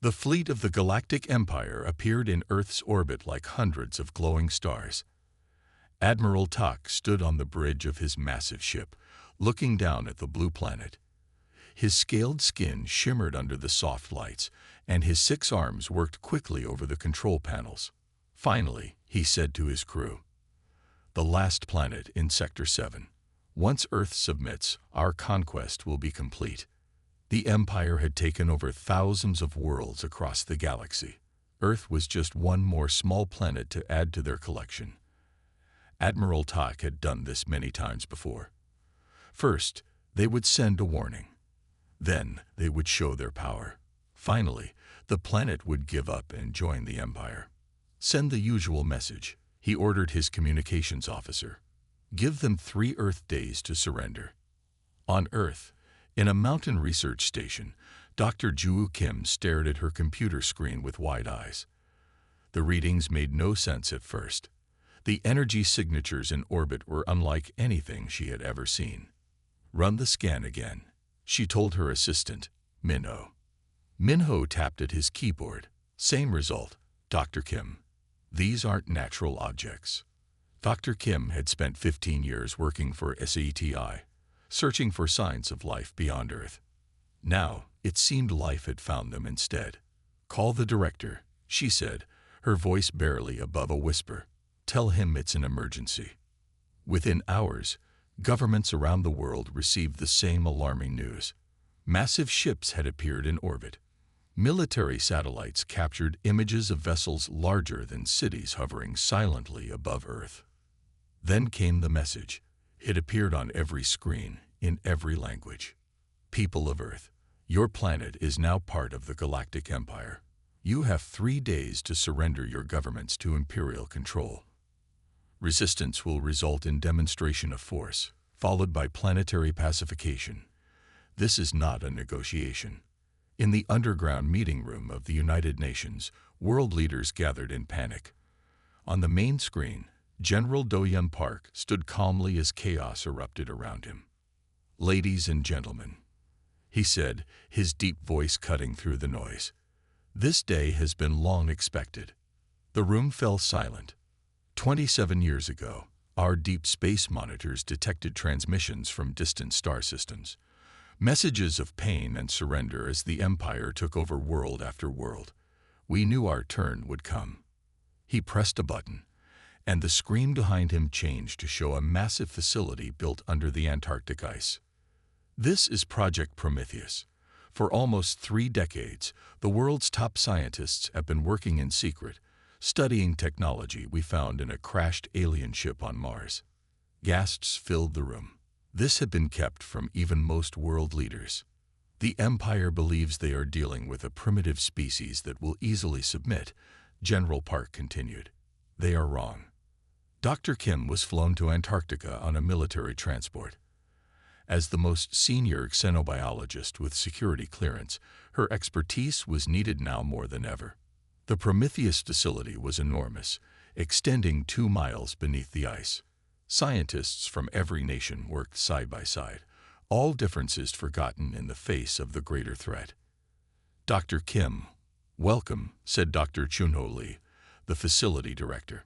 The fleet of the Galactic Empire appeared in Earth's orbit like hundreds of glowing stars. Admiral Tak stood on the bridge of his massive ship, looking down at the blue planet. His scaled skin shimmered under the soft lights, and his 6 arms worked quickly over the control panels. Finally, he said to his crew, "The last planet in Sector 7. Once Earth submits, our conquest will be complete." The Empire had taken over thousands of worlds across the galaxy. Earth was just one more small planet to add to their collection. Admiral Tak had done this many times before. First, they would send a warning. Then, they would show their power. Finally, the planet would give up and join the Empire. "Send the usual message," he ordered his communications officer. "Give them 3 Earth days to surrender." On Earth, in a mountain research station, Dr. Ju Kim stared at her computer screen with wide eyes. The readings made no sense at first. The energy signatures in orbit were unlike anything she had ever seen. "Run the scan again," she told her assistant, Minho. Minho tapped at his keyboard. "Same result, Dr. Kim. These aren't natural objects." Dr. Kim had spent 15 years working for SETI, searching for signs of life beyond Earth. Now, it seemed life had found them instead. "Call the director," she said, her voice barely above a whisper. "Tell him it's an emergency." Within hours, governments around the world received the same alarming news. Massive ships had appeared in orbit. Military satellites captured images of vessels larger than cities hovering silently above Earth. Then came the message. It appeared on every screen, in every language. "People of Earth, your planet is now part of the Galactic Empire. You have 3 days to surrender your governments to Imperial control. Resistance will result in demonstration of force, followed by planetary pacification. This is not a negotiation." In the underground meeting room of the United Nations, world leaders gathered in panic. On the main screen, General Do-Yun Park stood calmly as chaos erupted around him. "Ladies and gentlemen," he said, his deep voice cutting through the noise, "this day has been long expected." The room fell silent. 27 years ago, our deep space monitors detected transmissions from distant star systems. Messages of pain and surrender as the Empire took over world after world. We knew our turn would come. He pressed a button, and the screen behind him changed to show a massive facility built under the Antarctic ice. This is Project Prometheus. For almost 3 decades, the world's top scientists have been working in secret, studying technology we found in a crashed alien ship on Mars. Gasps filled the room. This had been kept from even most world leaders. "The Empire believes they are dealing with a primitive species that will easily submit," General Park continued. "They are wrong." Dr. Kim was flown to Antarctica on a military transport. As the most senior xenobiologist with security clearance, her expertise was needed now more than ever. The Prometheus facility was enormous, extending 2 miles beneath the ice. Scientists from every nation worked side by side, all differences forgotten in the face of the greater threat. "Dr. Kim, welcome," said Dr. Chunho Lee, the facility director.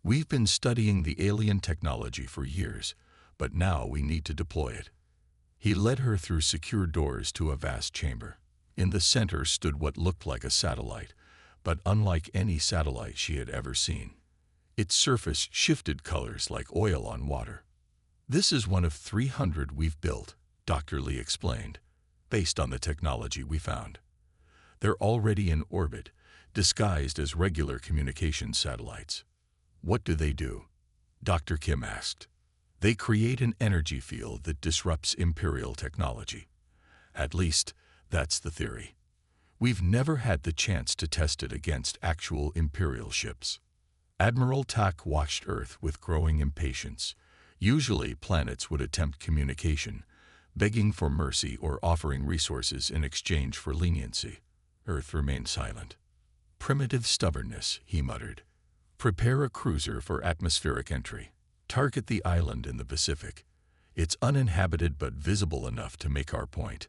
"We've been studying the alien technology for years, but now we need to deploy it." He led her through secure doors to a vast chamber. In the center stood what looked like a satellite, but unlike any satellite she had ever seen. Its surface shifted colors like oil on water. "This is one of 300 we've built," Dr. Lee explained, "based on the technology we found. They're already in orbit, disguised as regular communications satellites." "What do they do?" Dr. Kim asked. "They create an energy field that disrupts Imperial technology. At least, that's the theory. We've never had the chance to test it against actual Imperial ships." Admiral Tak watched Earth with growing impatience. Usually, planets would attempt communication, begging for mercy or offering resources in exchange for leniency. Earth remained silent. "Primitive stubbornness," he muttered. "Prepare a cruiser for atmospheric entry. Target the island in the Pacific. It's uninhabited but visible enough to make our point."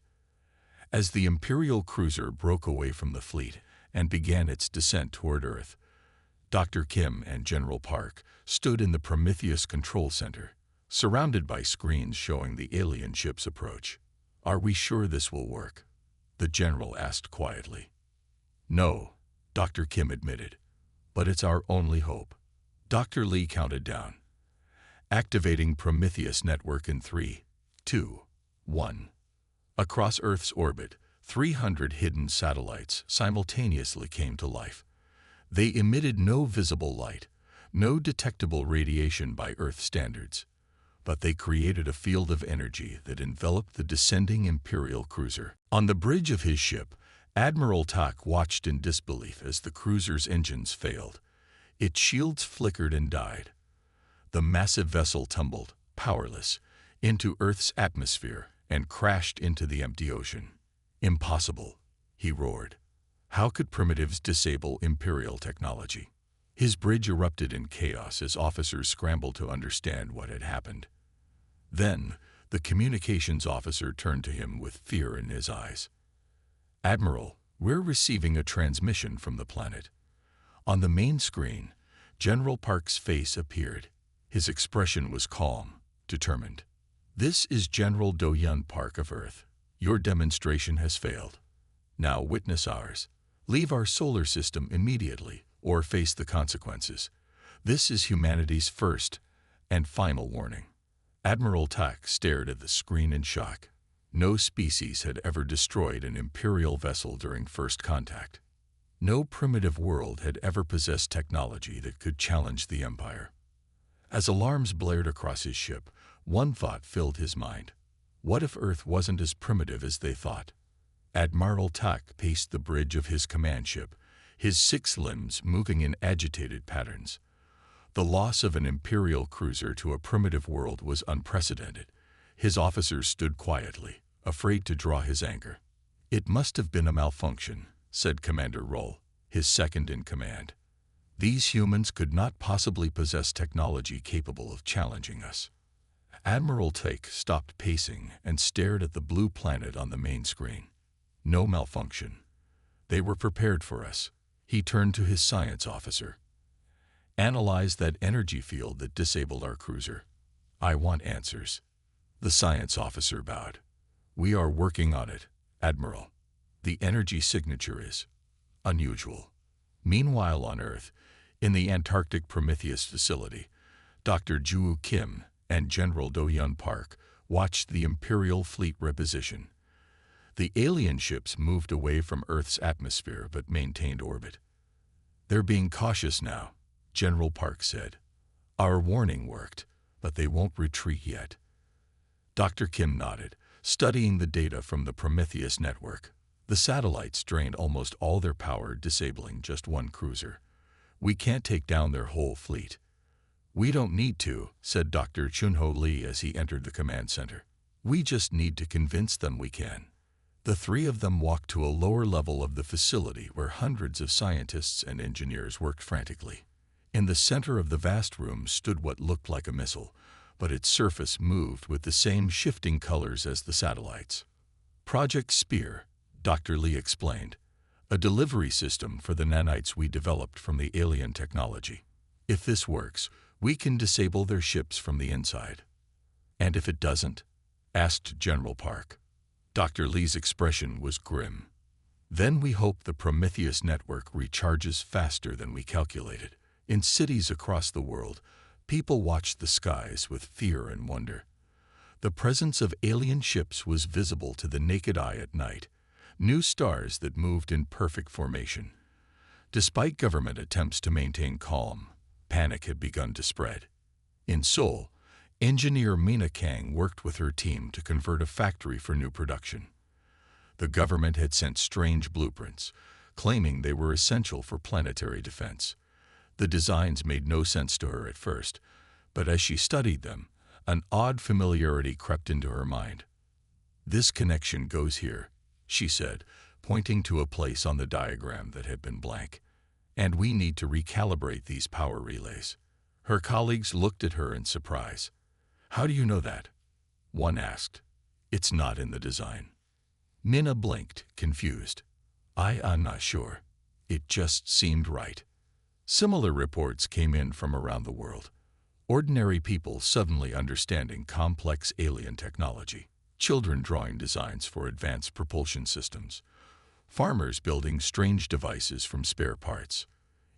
As the Imperial cruiser broke away from the fleet and began its descent toward Earth, Dr. Kim and General Park stood in the Prometheus Control Center, surrounded by screens showing the alien ship's approach. "Are we sure this will work?" the general asked quietly. "No," Dr. Kim admitted, "but it's our only hope." Dr. Lee counted down. Activating Prometheus network in 3, 2, 1. Across Earth's orbit, 300 hidden satellites simultaneously came to life. They emitted no visible light, no detectable radiation by Earth standards, but they created a field of energy that enveloped the descending Imperial cruiser. On the bridge of his ship, Admiral Tak watched in disbelief as the cruiser's engines failed. Its shields flickered and died. The massive vessel tumbled, powerless, into Earth's atmosphere and crashed into the empty ocean. "Impossible," he roared. "How could primitives disable Imperial technology?" His bridge erupted in chaos as officers scrambled to understand what had happened. Then, the communications officer turned to him with fear in his eyes. "Admiral, we're receiving a transmission from the planet." On the main screen, General Park's face appeared. His expression was calm, determined. "This is General Do-Yun Park of Earth. Your demonstration has failed. Now witness ours. Leave our solar system immediately, or face the consequences. This is humanity's first and final warning." Admiral Tak stared at the screen in shock. No species had ever destroyed an Imperial vessel during first contact. No primitive world had ever possessed technology that could challenge the Empire. As alarms blared across his ship, one thought filled his mind. What if Earth wasn't as primitive as they thought? Admiral Tak paced the bridge of his command ship, his 6 limbs moving in agitated patterns. The loss of an Imperial cruiser to a primitive world was unprecedented. His officers stood quietly, afraid to draw his anger. "It must have been a malfunction," said Commander Roll, his second in command. "These humans could not possibly possess technology capable of challenging us." Admiral Tak stopped pacing and stared at the blue planet on the main screen. "No malfunction. They were prepared for us." He turned to his science officer. "Analyze that energy field that disabled our cruiser. I want answers." The science officer bowed. "We are working on it, Admiral. The energy signature is unusual." Meanwhile on Earth, in the Antarctic Prometheus facility, Dr. Ju Kim and General Do-Yun Park watched the Imperial fleet reposition. The alien ships moved away from Earth's atmosphere but maintained orbit. "They're being cautious now," General Park said. "Our warning worked, but they won't retreat yet." Dr. Kim nodded, studying the data from the Prometheus network. The satellites drained almost all their power, disabling just one cruiser. "We can't take down their whole fleet." "We don't need to," said Dr. Chunho Lee as he entered the command center. "We just need to convince them we can." The 3 of them walked to a lower level of the facility where hundreds of scientists and engineers worked frantically. In the center of the vast room stood what looked like a missile, but its surface moved with the same shifting colors as the satellites. "Project Spear," Dr. Lee explained, "a delivery system for the nanites we developed from the alien technology. If this works, we can disable their ships from the inside." "And if it doesn't?" asked General Park. Dr. Lee's expression was grim. "Then we hope the Prometheus network recharges faster than we calculated." In cities across the world, people watched the skies with fear and wonder. The presence of alien ships was visible to the naked eye at night, new stars that moved in perfect formation. Despite government attempts to maintain calm, panic had begun to spread. In Seoul, engineer Mina Kang worked with her team to convert a factory for new production. The government had sent strange blueprints, claiming they were essential for planetary defense. The designs made no sense to her at first, but as she studied them, an odd familiarity crept into her mind. "This connection goes here," she said, pointing to a place on the diagram that had been blank. "And we need to recalibrate these power relays." Her colleagues looked at her in surprise. "How do you know that?" one asked. "It's not in the design." Nina blinked, confused. I'm not sure. It just seemed right. Similar reports came in from around the world. Ordinary people suddenly understanding complex alien technology. Children drawing designs for advanced propulsion systems. Farmers building strange devices from spare parts.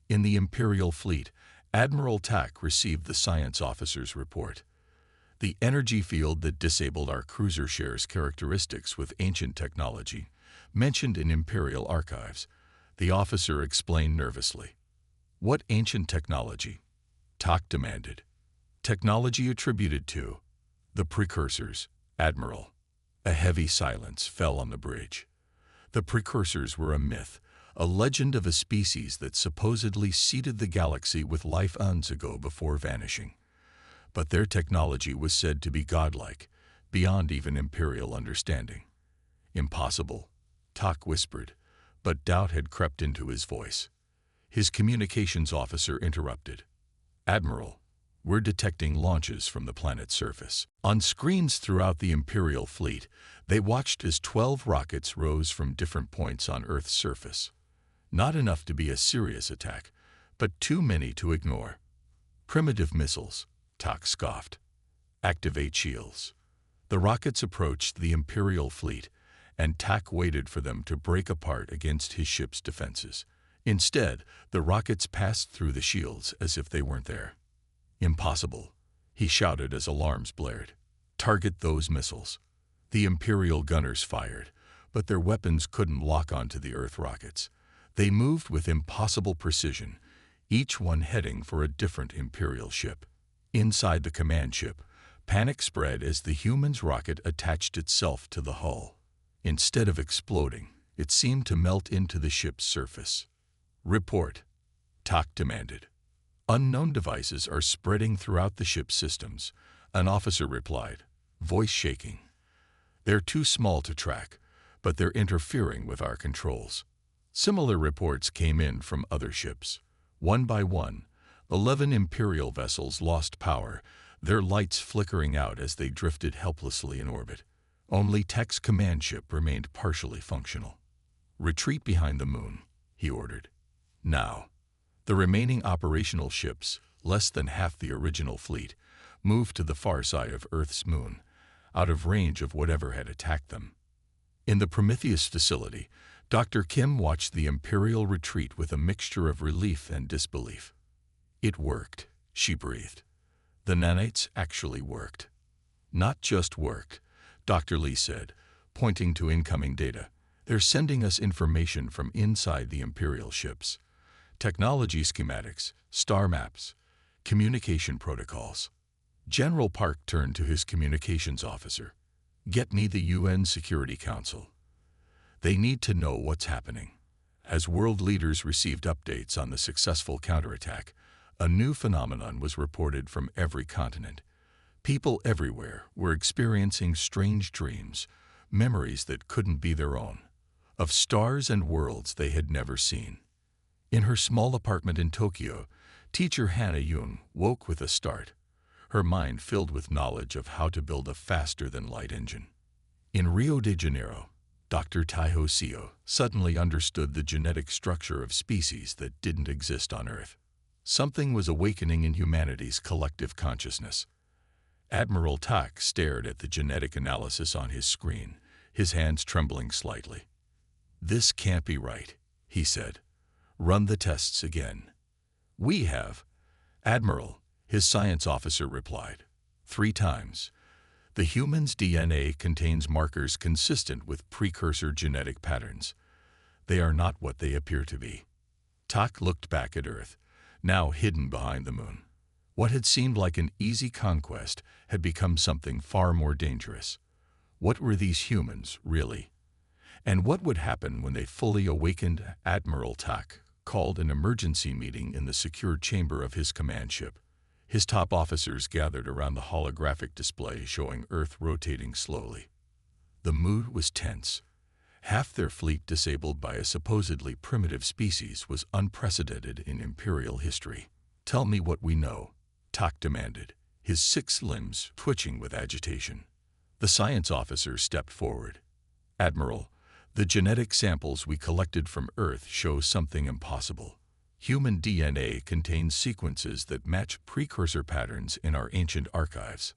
In the Imperial fleet, Admiral Tak received the science officer's report. The energy field that disabled our cruiser shares characteristics with ancient technology, mentioned in Imperial archives. The officer explained nervously. What ancient technology? Tak demanded. Technology attributed to the precursors, Admiral. A heavy silence fell on the bridge. The precursors were a myth, a legend of a species that supposedly seeded the galaxy with life eons ago before vanishing. But their technology was said to be godlike, beyond even Imperial understanding. Impossible, Tak whispered, but doubt had crept into his voice. His communications officer interrupted. Admiral, we're detecting launches from the planet's surface. On screens throughout the Imperial fleet, they watched as 12 rockets rose from different points on Earth's surface. Not enough to be a serious attack, but too many to ignore. Primitive missiles, Tak scoffed. Activate shields. The rockets approached the Imperial fleet, and Tak waited for them to break apart against his ship's defenses. Instead, the rockets passed through the shields as if they weren't there. Impossible, he shouted as alarms blared. Target those missiles. The Imperial gunners fired, but their weapons couldn't lock onto the Earth rockets. They moved with impossible precision, each one heading for a different Imperial ship. Inside the command ship, panic spread as the humans' rocket attached itself to the hull. Instead of exploding, it seemed to melt into the ship's surface. Report, Tak demanded. Unknown devices are spreading throughout the ship's systems, an officer replied, voice shaking. They're too small to track, but they're interfering with our controls. Similar reports came in from other ships. One by one, 11 Imperial vessels lost power, their lights flickering out as they drifted helplessly in orbit. Only Tak's command ship remained partially functional. Retreat behind the moon, he ordered. Now. The remaining operational ships, less than half the original fleet, moved to the far side of Earth's moon, out of range of whatever had attacked them. In the Prometheus facility, Dr. Kim watched the Imperial retreat with a mixture of relief and disbelief. It worked, she breathed. The nanites actually worked. Not just worked, Dr. Lee said, pointing to incoming data. They're sending us information from inside the Imperial ships. Technology schematics, star maps, communication protocols. General Park turned to his communications officer. Get me the UN Security Council. They need to know what's happening. As world leaders received updates on the successful counterattack, a new phenomenon was reported from every continent. People everywhere were experiencing strange dreams, memories that couldn't be their own, of stars and worlds they had never seen. In her small apartment in Tokyo, teacher Hannah Yoon woke with a start, her mind filled with knowledge of how to build a faster-than-light engine. In Rio de Janeiro, Dr. Taiho Seo suddenly understood the genetic structure of species that didn't exist on Earth. Something was awakening in humanity's collective consciousness. Admiral Tak stared at the genetic analysis on his screen, his hands trembling slightly. This can't be right, he said. Run the tests again. We have. Admiral, his science officer replied. 3 times. The human's DNA contains markers consistent with precursor genetic patterns. They are not what they appear to be. Tak looked back at Earth, now hidden behind the moon. What had seemed like an easy conquest had become something far more dangerous. What were these humans, really? And what would happen when they fully awakened? Admiral Tak called an emergency meeting in the secured chamber of his command ship. His top officers gathered around the holographic display showing Earth rotating slowly. The mood was tense. Half their fleet disabled by a supposedly primitive species was unprecedented in Imperial history. Tell me what we know, Tak demanded, his 6 limbs twitching with agitation. The science officer stepped forward. Admiral, The genetic samples we collected from Earth show something impossible. Human DNA contains sequences that match precursor patterns in our ancient archives.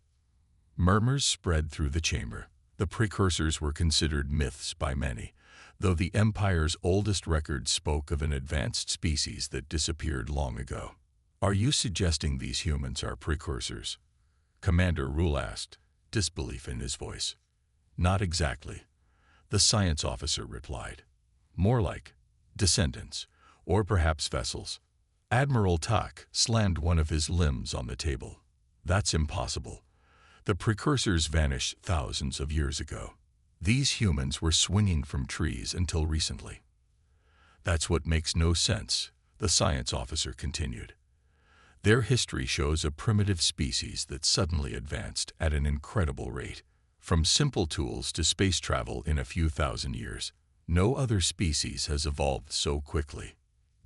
Murmurs spread through the chamber. The precursors were considered myths by many, though the Empire's oldest records spoke of an advanced species that disappeared long ago. Are you suggesting these humans are precursors? Commander Rule asked, disbelief in his voice. Not exactly, the science officer replied. More like descendants, or perhaps vessels. Admiral Tak slammed one of his limbs on the table. That's impossible. The precursors vanished thousands of years ago. These humans were swinging from trees until recently. That's what makes no sense, the science officer continued. Their history shows a primitive species that suddenly advanced at an incredible rate. From simple tools to space travel in a few thousand years, no other species has evolved so quickly.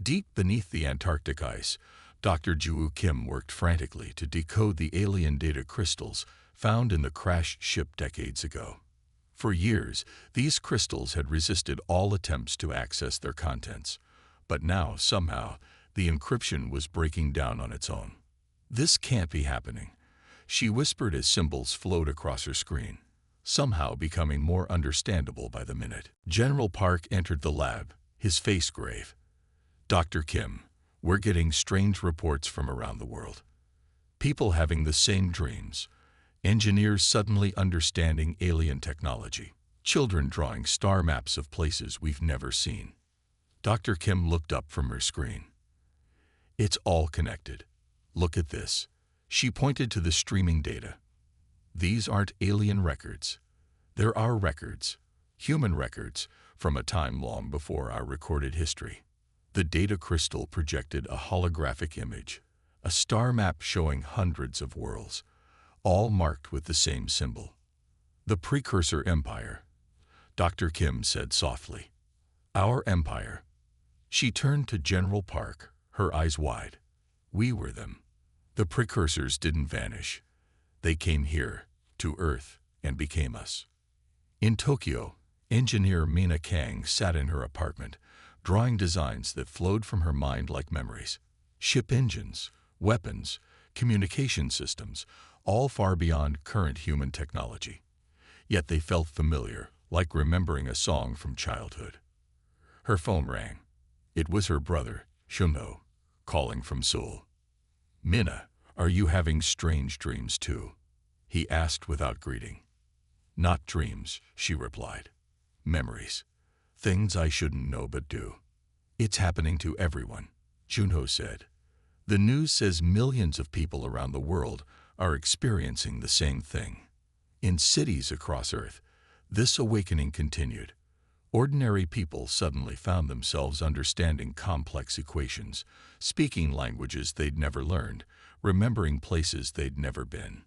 Deep beneath the Antarctic ice, Dr. Ju Kim worked frantically to decode the alien data crystals found in the crashed ship decades ago. For years, these crystals had resisted all attempts to access their contents, but now, somehow, the encryption was breaking down on its own. This can't be happening, she whispered as symbols flowed across her screen, somehow becoming more understandable by the minute. General Park entered the lab, his face grave. Dr. Kim, we're getting strange reports from around the world. People having the same dreams, engineers suddenly understanding alien technology, children drawing star maps of places we've never seen. Dr. Kim looked up from her screen. It's all connected. Look at this. She pointed to the streaming data. These aren't alien records. They're our records, human records, from a time long before our recorded history. The data crystal projected a holographic image, a star map showing hundreds of worlds, all marked with the same symbol. The precursor empire, Dr. Kim said softly. Our empire. She turned to General Park, her eyes wide. We were them. The precursors didn't vanish. They came here, to Earth, and became us. In Tokyo, engineer Mina Kang sat in her apartment, drawing designs that flowed from her mind like memories. Ship engines, weapons, communication systems, all far beyond current human technology. Yet they felt familiar, like remembering a song from childhood. Her phone rang. It was her brother, Shunho, calling from Seoul. Mina, are you having strange dreams too? He asked without greeting. Not dreams, she replied. Memories. Things I shouldn't know but do. It's happening to everyone, Junho said. The news says millions of people around the world are experiencing the same thing. In cities across Earth, this awakening continued. Ordinary people suddenly found themselves understanding complex equations, speaking languages they'd never learned, remembering places they'd never been.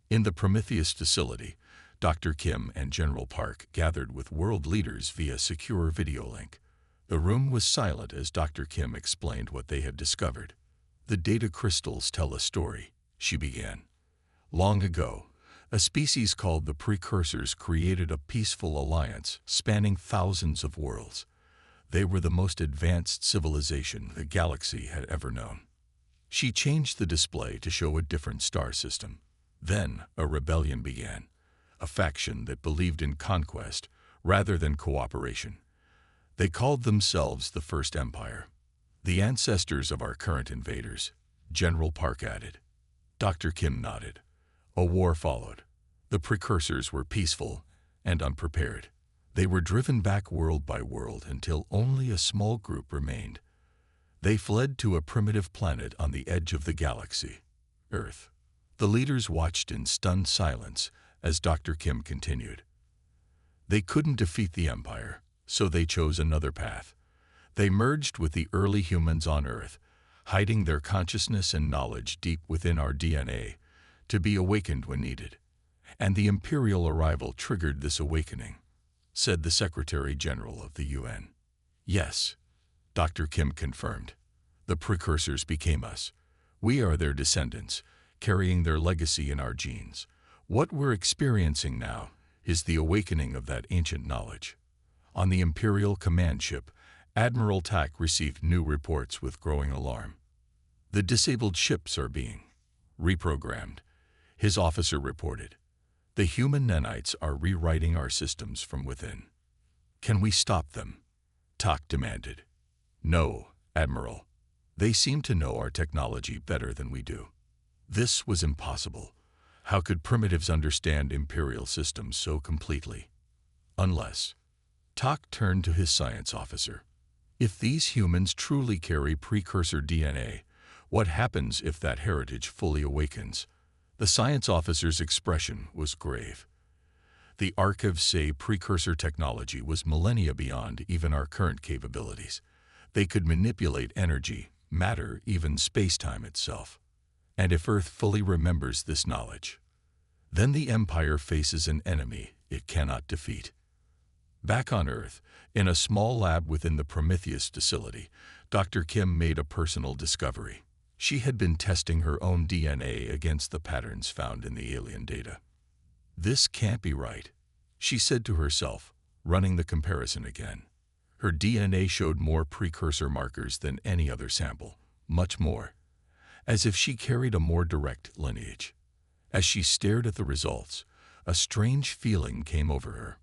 In the Prometheus facility, Dr. Kim and General Park gathered with world leaders via secure video link. The room was silent as Dr. Kim explained what they had discovered. The data crystals tell a story, she began. Long ago, a species called the Precursors created a peaceful alliance spanning thousands of worlds. They were the most advanced civilization the galaxy had ever known. She changed the display to show a different star system. Then a rebellion began, a faction that believed in conquest rather than cooperation. They called themselves the First Empire, the ancestors of our current invaders, General Park added. Dr. Kim nodded. A war followed. The precursors were peaceful and unprepared. They were driven back world by world until only a small group remained. They fled to a primitive planet on the edge of the galaxy, Earth. The leaders watched in stunned silence as Dr. Kim continued. They couldn't defeat the Empire, so they chose another path. They merged with the early humans on Earth, hiding their consciousness and knowledge deep within our DNA, to be awakened when needed. And the Imperial arrival triggered this awakening, said the Secretary General of the UN. Yes, Dr. Kim confirmed. The precursors became us. We are their descendants, carrying their legacy in our genes. What we're experiencing now is the awakening of that ancient knowledge. On the Imperial command ship, Admiral Tak received new reports with growing alarm. The disabled ships are being reprogrammed, his officer reported. The human nanites are rewriting our systems from within. Can we stop them? Tak demanded. No, Admiral. They seem to know our technology better than we do. This was impossible. How could primitives understand Imperial systems so completely? Unless. Tak turned to his science officer. If these humans truly carry precursor DNA, what happens if that heritage fully awakens? The science officer's expression was grave. The archives say precursor technology was millennia beyond even our current capabilities. They could manipulate energy, matter, even space-time itself. And if Earth fully remembers this knowledge, then the Empire faces an enemy it cannot defeat. Back on Earth, in a small lab within the Prometheus facility, Dr. Kim made a personal discovery. She had been testing her own DNA against the patterns found in the alien data. This can't be right, she said to herself, running the comparison again. Her DNA showed more precursor markers than any other sample, much more, as if she carried a more direct lineage. As she stared at the results, a strange feeling came over her.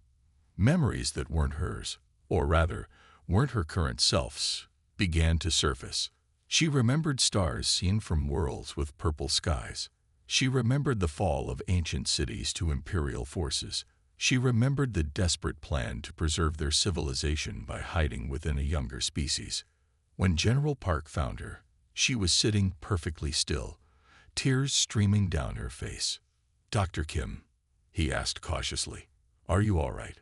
Memories that weren't hers, or rather, weren't her current self's, began to surface. She remembered stars seen from worlds with purple skies. She remembered the fall of ancient cities to Imperial forces. She remembered the desperate plan to preserve their civilization by hiding within a younger species. When General Park found her, she was sitting perfectly still, tears streaming down her face. "Dr. Kim," he asked cautiously, "are you all right?"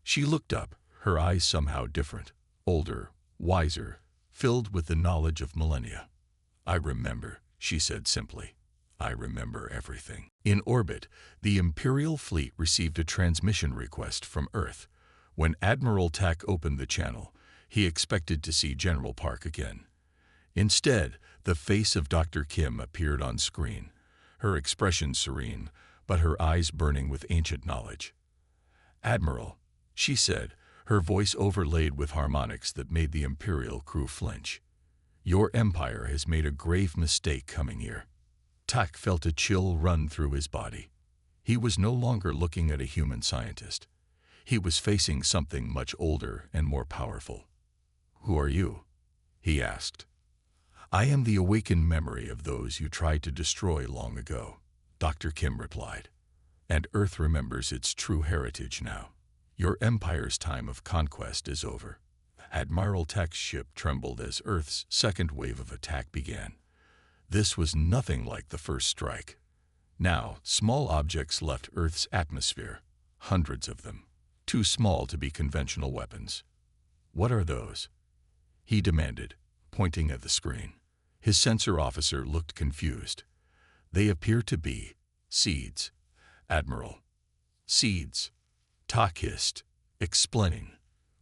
She looked up, her eyes somehow different, older, wiser, filled with the knowledge of millennia. "I remember," she said simply. "I remember everything." In orbit, the Imperial fleet received a transmission request from Earth. When Admiral Tak opened the channel, he expected to see General Park again. Instead, the face of Dr. Kim appeared on screen, her expression serene, but her eyes burning with ancient knowledge. "Admiral," she said, her voice overlaid with harmonics that made the Imperial crew flinch. "Your Empire has made a grave mistake coming here." Tak felt a chill run through his body. He was no longer looking at a human scientist. He was facing something much older and more powerful. "Who are you?" he asked. "I am the awakened memory of those you tried to destroy long ago," Dr. Kim replied. "And Earth remembers its true heritage now. Your Empire's time of conquest is over." Admiral Tak's ship trembled as Earth's second wave of attack began. This was nothing like the first strike. Now, small objects left Earth's atmosphere, hundreds of them, too small to be conventional weapons. "What are those?" he demanded, pointing at the screen. His sensor officer looked confused. "They appear to be seeds, Admiral." "Seeds," Tak hissed, explaining.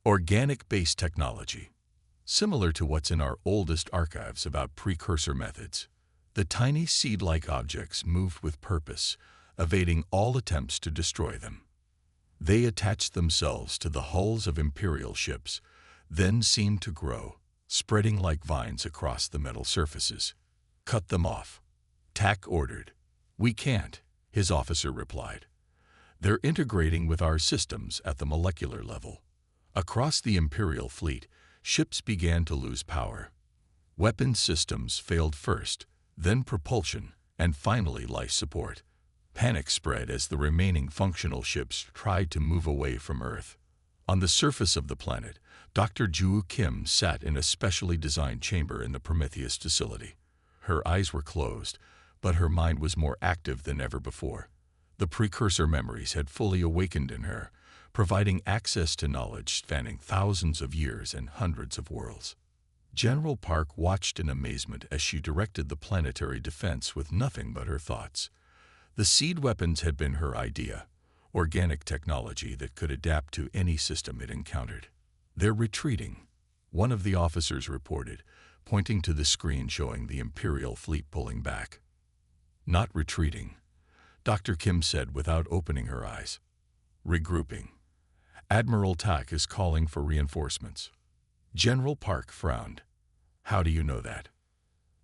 "Organic-based technology, similar to what's in our oldest archives about precursor methods." The tiny seed-like objects moved with purpose, evading all attempts to destroy them. They attached themselves to the hulls of Imperial ships, then seemed to grow, spreading like vines across the metal surfaces. "Cut them off," Tak ordered. "We can't," his officer replied. "They're integrating with our systems at the molecular level." Across the Imperial fleet, ships began to lose power. Weapons systems failed first, then propulsion, and finally life support. Panic spread as the remaining functional ships tried to move away from Earth. On the surface of the planet, Dr. Joo Kim sat in a specially designed chamber in the Prometheus facility. Her eyes were closed, but her mind was more active than ever before. The precursor memories had fully awakened in her, providing access to knowledge spanning thousands of years and hundreds of worlds. General Park watched in amazement as she directed the planetary defense with nothing but her thoughts. The seed weapons had been her idea, organic technology that could adapt to any system it encountered. "They're retreating," one of the officers reported, pointing to the screen showing the Imperial fleet pulling back. "Not retreating," Dr. Kim said without opening her eyes. "Regrouping." Admiral Tak is calling for reinforcements. General Park frowned. How do you know that?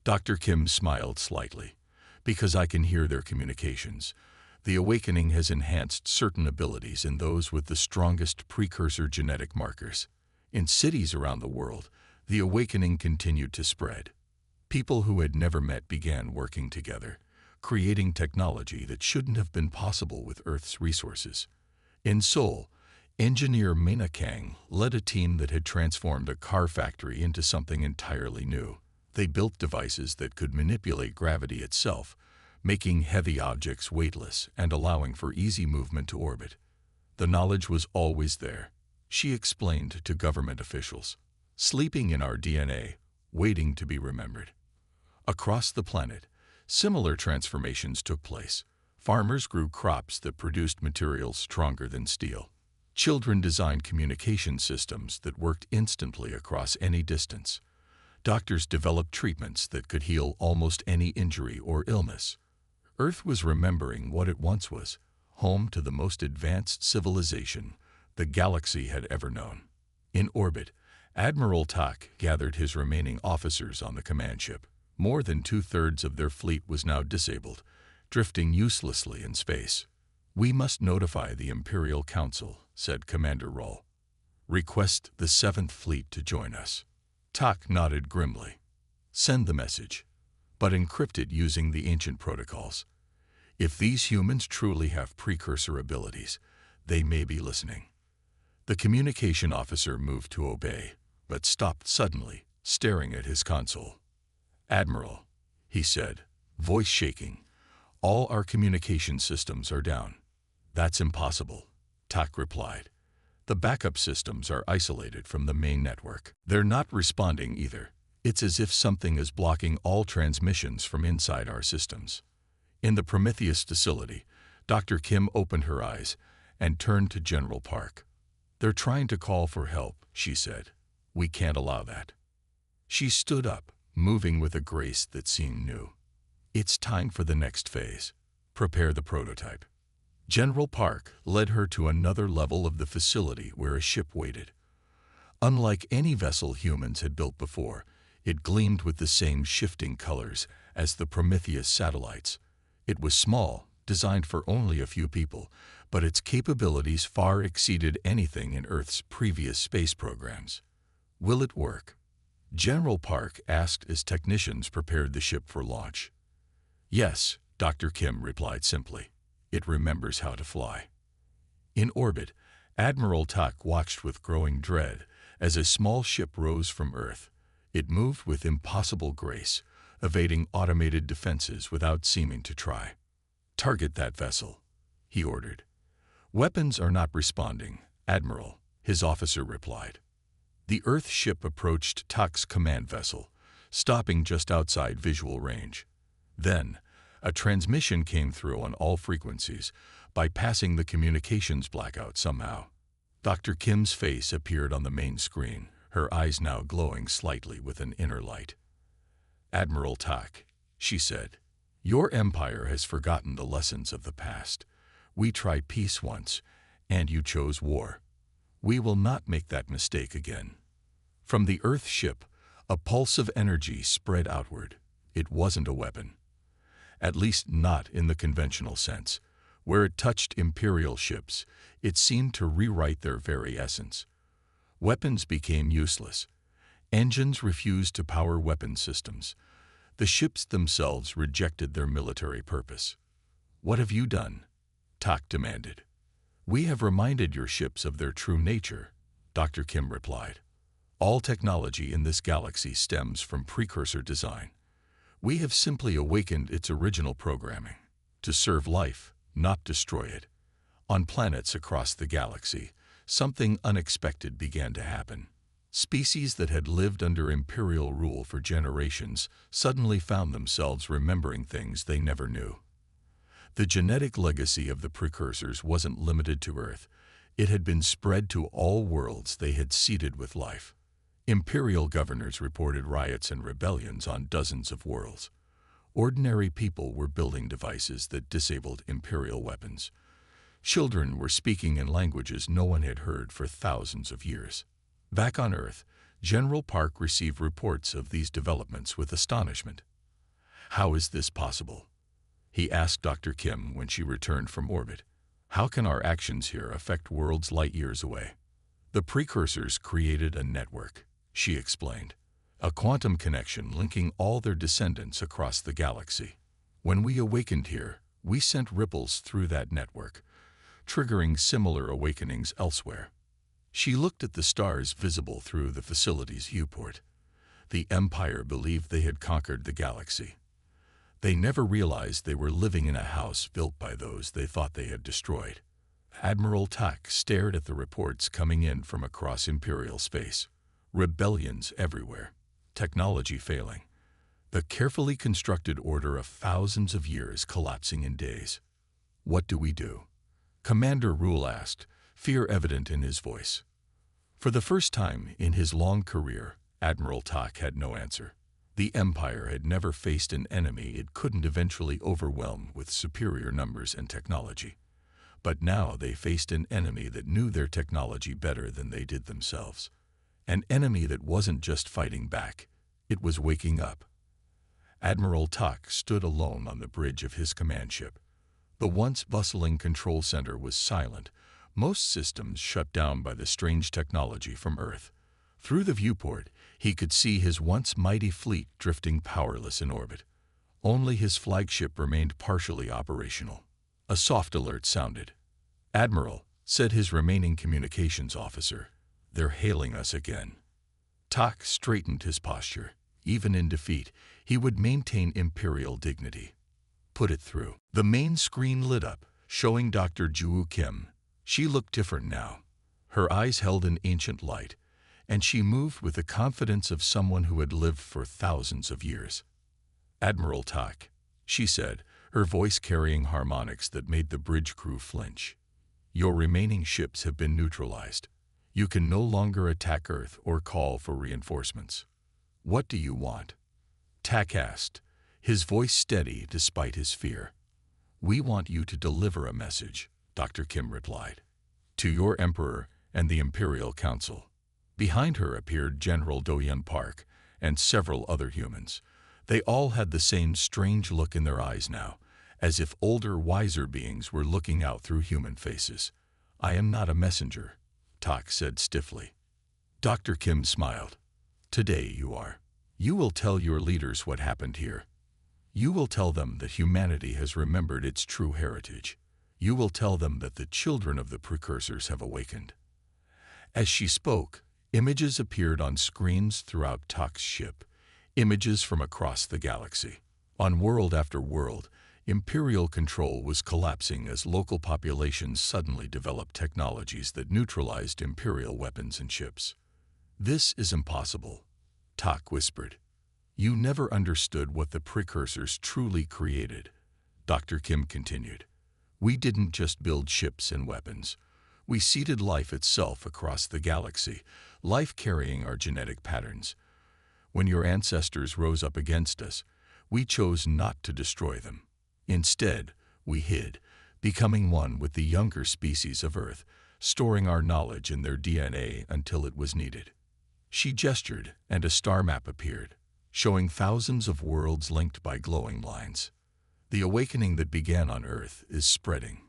Dr. Kim smiled slightly. Because I can hear their communications. The awakening has enhanced certain abilities in those with the strongest precursor genetic markers. In cities around the world, the awakening continued to spread. People who had never met began working together, creating technology that shouldn't have been possible with Earth's resources. In Seoul, engineer Mena Kang led a team that had transformed a car factory into something entirely new. They built devices that could manipulate gravity itself, making heavy objects weightless and allowing for easy movement to orbit. The knowledge was always there, she explained to government officials, sleeping in our DNA, waiting to be remembered. Across the planet, similar transformations took place. Farmers grew crops that produced materials stronger than steel. Children designed communication systems that worked instantly across any distance. Doctors developed treatments that could heal almost any injury or illness. Earth was remembering what it once was, home to the most advanced civilization the galaxy had ever known. In orbit, Admiral Tak gathered his remaining officers on the command ship. More than two-thirds of their fleet was now disabled, drifting uselessly in space. We must notify the Imperial Council, said Commander Roll. Request the 7th Fleet to join us. Tak nodded grimly. Send the message, but encrypt it using the ancient protocols. If these humans truly have precursor abilities, they may be listening. The communication officer moved to obey, but stopped suddenly, staring at his console. Admiral, he said, voice shaking, all our communication systems are down. That's impossible, Tak replied. The backup systems are isolated from the main network. They're not responding either. It's as if something is blocking all transmissions from inside our systems. In the Prometheus facility, Dr. Kim opened her eyes and turned to General Park. They're trying to call for help, she said. We can't allow that. She stood up, moving with a grace that seemed new. It's time for the next phase. Prepare the prototype. General Park led her to another level of the facility where a ship waited. Unlike any vessel humans had built before, it gleamed with the same shifting colors as the Prometheus satellites. It was small, designed for only a few people, but its capabilities far exceeded anything in Earth's previous space programs. Will it work? General Park asked as technicians prepared the ship for launch. Yes, Dr. Kim replied simply. It remembers how to fly. In orbit, Admiral Tak watched with growing dread as a small ship rose from Earth. It moved with impossible grace, evading automated defenses without seeming to try. Target that vessel, he ordered. Weapons are not responding, Admiral, his officer replied. The Earth ship approached Tak's command vessel, stopping just outside visual range. Then, a transmission came through on all frequencies, bypassing the communications blackout somehow. Dr. Kim's face appeared on the main screen, her eyes now glowing slightly with an inner light. Admiral Tak, she said, your empire has forgotten the lessons of the past. We tried peace once, and you chose war. We will not make that mistake again. From the Earth ship, a pulse of energy spread outward. It wasn't a weapon. At least not in the conventional sense. Where it touched Imperial ships, it seemed to rewrite their very essence. Weapons became useless. Engines refused to power weapon systems. The ships themselves rejected their military purpose. What have you done? Tak demanded. We have reminded your ships of their true nature, Dr. Kim replied. All technology in this galaxy stems from precursor design. We have simply awakened its original programming, to serve life, not destroy it. On planets across the galaxy, something unexpected began to happen. Species that had lived under Imperial rule for generations suddenly found themselves remembering things they never knew. The genetic legacy of the precursors wasn't limited to Earth. It had been spread to all worlds they had seeded with life. Imperial governors reported riots and rebellions on dozens of worlds. Ordinary people were building devices that disabled Imperial weapons. Children were speaking in languages no one had heard for thousands of years. Back on Earth, General Park received reports of these developments with astonishment. "How is this possible?" he asked Dr. Kim when she returned from orbit. "How can our actions here affect worlds light years away?" "The precursors created a network," she explained. "A quantum connection linking all their descendants across the galaxy. When we awakened here, we sent ripples through that network, triggering similar awakenings elsewhere." She looked at the stars visible through the facility's viewport. The Empire believed they had conquered the galaxy. They never realized they were living in a house built by those they thought they had destroyed. Admiral Tak stared at the reports coming in from across Imperial space. Rebellions everywhere. Technology failing. The carefully constructed order of thousands of years collapsing in days. "What do we do?" Commander Rule asked, fear evident in his voice. For the first time in his long career, Admiral Tak had no answer. The Empire had never faced an enemy it couldn't eventually overwhelm with superior numbers and technology. But now they faced an enemy that knew their technology better than they did themselves. An enemy that wasn't just fighting back, it was waking up. Admiral Tak stood alone on the bridge of his command ship. The once bustling control center was silent, most systems shut down by the strange technology from Earth. Through the viewport, he could see his once mighty fleet drifting powerless in orbit. Only his flagship remained partially operational. A soft alert sounded. "Admiral," said his remaining communications officer, "they're hailing us again." Tak straightened his posture. Even in defeat, he would maintain Imperial dignity. "Put it through." The main screen lit up, showing Dr. Ju Kim. She looked different now. Her eyes held an ancient light, and she moved with the confidence of someone who had lived for thousands of years. "Admiral Tak," she said, her voice carrying harmonics that made the bridge crew flinch. "Your remaining ships have been neutralized. You can no longer attack Earth or call for reinforcements. What do you want?" Tak asked, his voice steady despite his fear. "We want you to deliver a message," Dr. Kim replied. "To your Emperor and the Imperial Council." Behind her appeared General Doyen Park and several other humans. They all had the same strange look in their eyes now, as if older, wiser beings were looking out through human faces. "I am not a messenger," Tak said stiffly. Dr. Kim smiled. "Today you are. You will tell your leaders what happened here. You will tell them that humanity has remembered its true heritage. You will tell them that the children of the precursors have awakened." As she spoke, images appeared on screens throughout Tak's ship, images from across the galaxy. On world after world, Imperial control was collapsing as local populations suddenly developed technologies that neutralized Imperial weapons and ships. "This is impossible," Tak whispered. "You never understood what the precursors truly created," Dr. Kim continued. "We didn't just build ships and weapons. We seeded life itself across the galaxy, life carrying our genetic patterns. When your ancestors rose up against us, we chose not to destroy them. Instead, we hid, becoming one with the younger species of Earth, storing our knowledge in their DNA until it was needed." She gestured, and a star map appeared, showing thousands of worlds linked by glowing lines. "The awakening that began on Earth is spreading.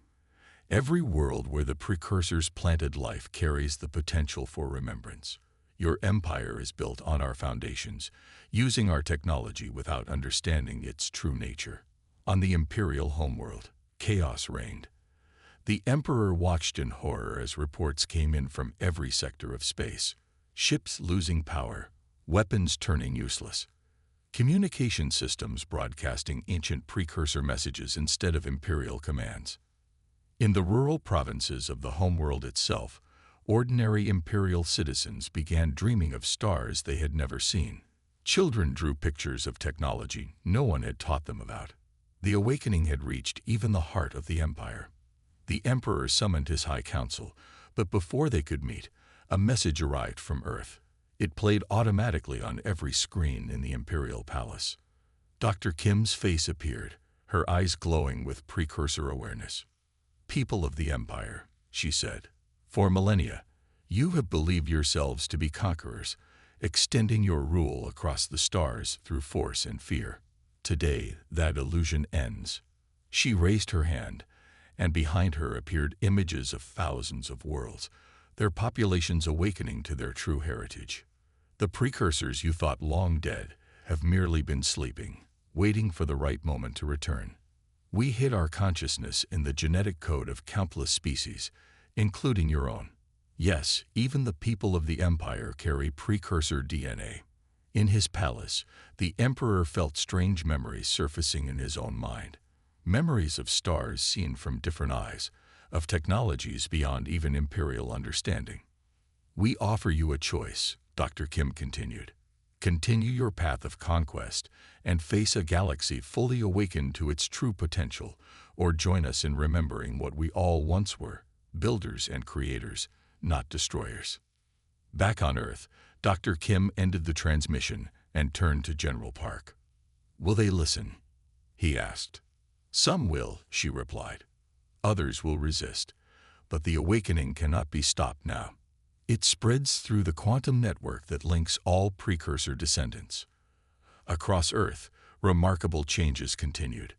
Every world where the precursors planted life carries the potential for remembrance. Your empire is built on our foundations, using our technology without understanding its true nature." On the Imperial homeworld, chaos reigned. The Emperor watched in horror as reports came in from every sector of space. Ships losing power, weapons turning useless, communication systems broadcasting ancient precursor messages instead of Imperial commands. In the rural provinces of the homeworld itself, ordinary Imperial citizens began dreaming of stars they had never seen. Children drew pictures of technology no one had taught them about. The awakening had reached even the heart of the Empire. The Emperor summoned his High Council, but before they could meet, a message arrived from Earth. It played automatically on every screen in the Imperial Palace. Dr. Kim's face appeared, her eyes glowing with precursor awareness. People of the Empire, she said, for millennia, you have believed yourselves to be conquerors, extending your rule across the stars through force and fear. Today, that illusion ends. She raised her hand, and behind her appeared images of thousands of worlds, their populations awakening to their true heritage. The precursors you thought long dead have merely been sleeping, waiting for the right moment to return. We hid our consciousness in the genetic code of countless species, including your own. Yes, even the people of the Empire carry precursor DNA. In his palace, the Emperor felt strange memories surfacing in his own mind. Memories of stars seen from different eyes, of technologies beyond even imperial understanding. We offer you a choice, Dr. Kim continued. Continue your path of conquest and face a galaxy fully awakened to its true potential, or join us in remembering what we all once were, builders and creators, not destroyers. Back on Earth, Dr. Kim ended the transmission and turned to General Park. Will they listen? He asked. Some will, she replied. Others will resist. But the awakening cannot be stopped now. It spreads through the quantum network that links all precursor descendants. Across Earth, remarkable changes continued.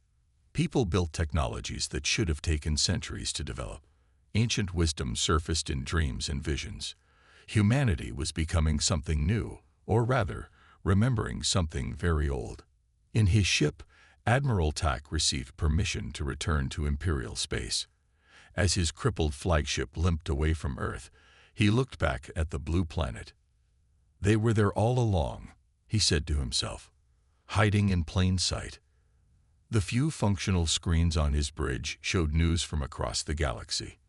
People built technologies that should have taken centuries to develop. Ancient wisdom surfaced in dreams and visions. Humanity was becoming something new, or rather, remembering something very old. In his ship, Admiral Tak received permission to return to Imperial space. As his crippled flagship limped away from Earth, he looked back at the blue planet. They were there all along, he said to himself, hiding in plain sight. The few functional screens on his bridge showed news from across the galaxy.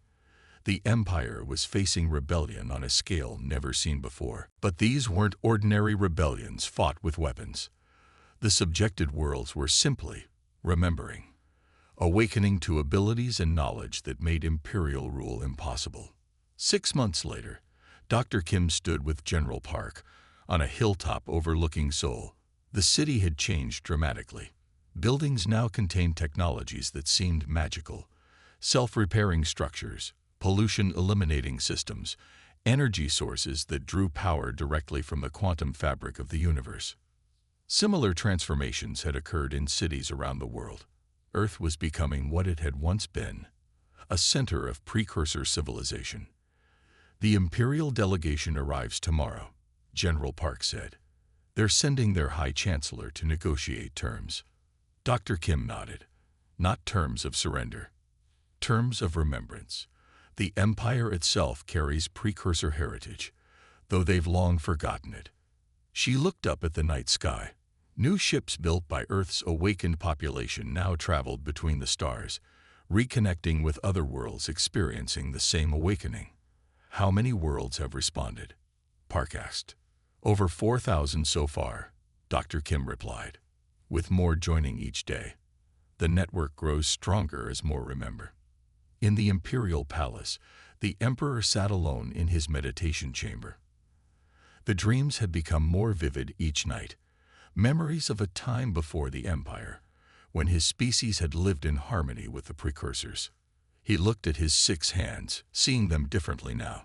The Empire was facing rebellion on a scale never seen before. But these weren't ordinary rebellions fought with weapons. The subjected worlds were simply remembering, awakening to abilities and knowledge that made imperial rule impossible. 6 months later, Dr. Kim stood with General Park on a hilltop overlooking Seoul. The city had changed dramatically. Buildings now contained technologies that seemed magical, self-repairing structures, pollution-eliminating systems, energy sources that drew power directly from the quantum fabric of the universe. Similar transformations had occurred in cities around the world. Earth was becoming what it had once been, a center of precursor civilization. The Imperial delegation arrives tomorrow, General Park said. They're sending their High Chancellor to negotiate terms. Dr. Kim nodded. Not terms of surrender. Terms of remembrance. The Empire itself carries precursor heritage, though they've long forgotten it. She looked up at the night sky. New ships built by Earth's awakened population now traveled between the stars, reconnecting with other worlds experiencing the same awakening. How many worlds have responded? Park asked. Over 4,000 so far, Dr. Kim replied, with more joining each day. The network grows stronger as more remember. In the Imperial Palace, the Emperor sat alone in his meditation chamber. The dreams had become more vivid each night, memories of a time before the Empire, when his species had lived in harmony with the precursors. He looked at his 6 hands, seeing them differently now.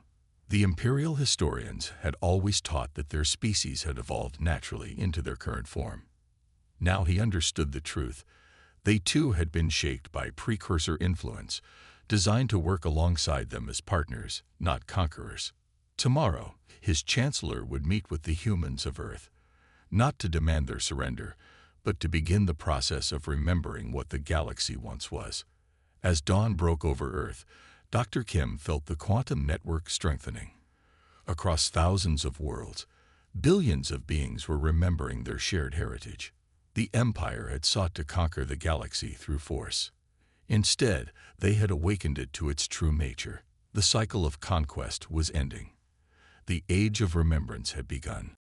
The Imperial historians had always taught that their species had evolved naturally into their current form. Now he understood the truth. They too had been shaped by precursor influence, designed to work alongside them as partners, not conquerors. Tomorrow, his chancellor would meet with the humans of Earth, not to demand their surrender, but to begin the process of remembering what the galaxy once was. As dawn broke over Earth, Dr. Kim felt the quantum network strengthening. Across thousands of worlds, billions of beings were remembering their shared heritage. The Empire had sought to conquer the galaxy through force. Instead, they had awakened it to its true nature. The cycle of conquest was ending. The age of remembrance had begun.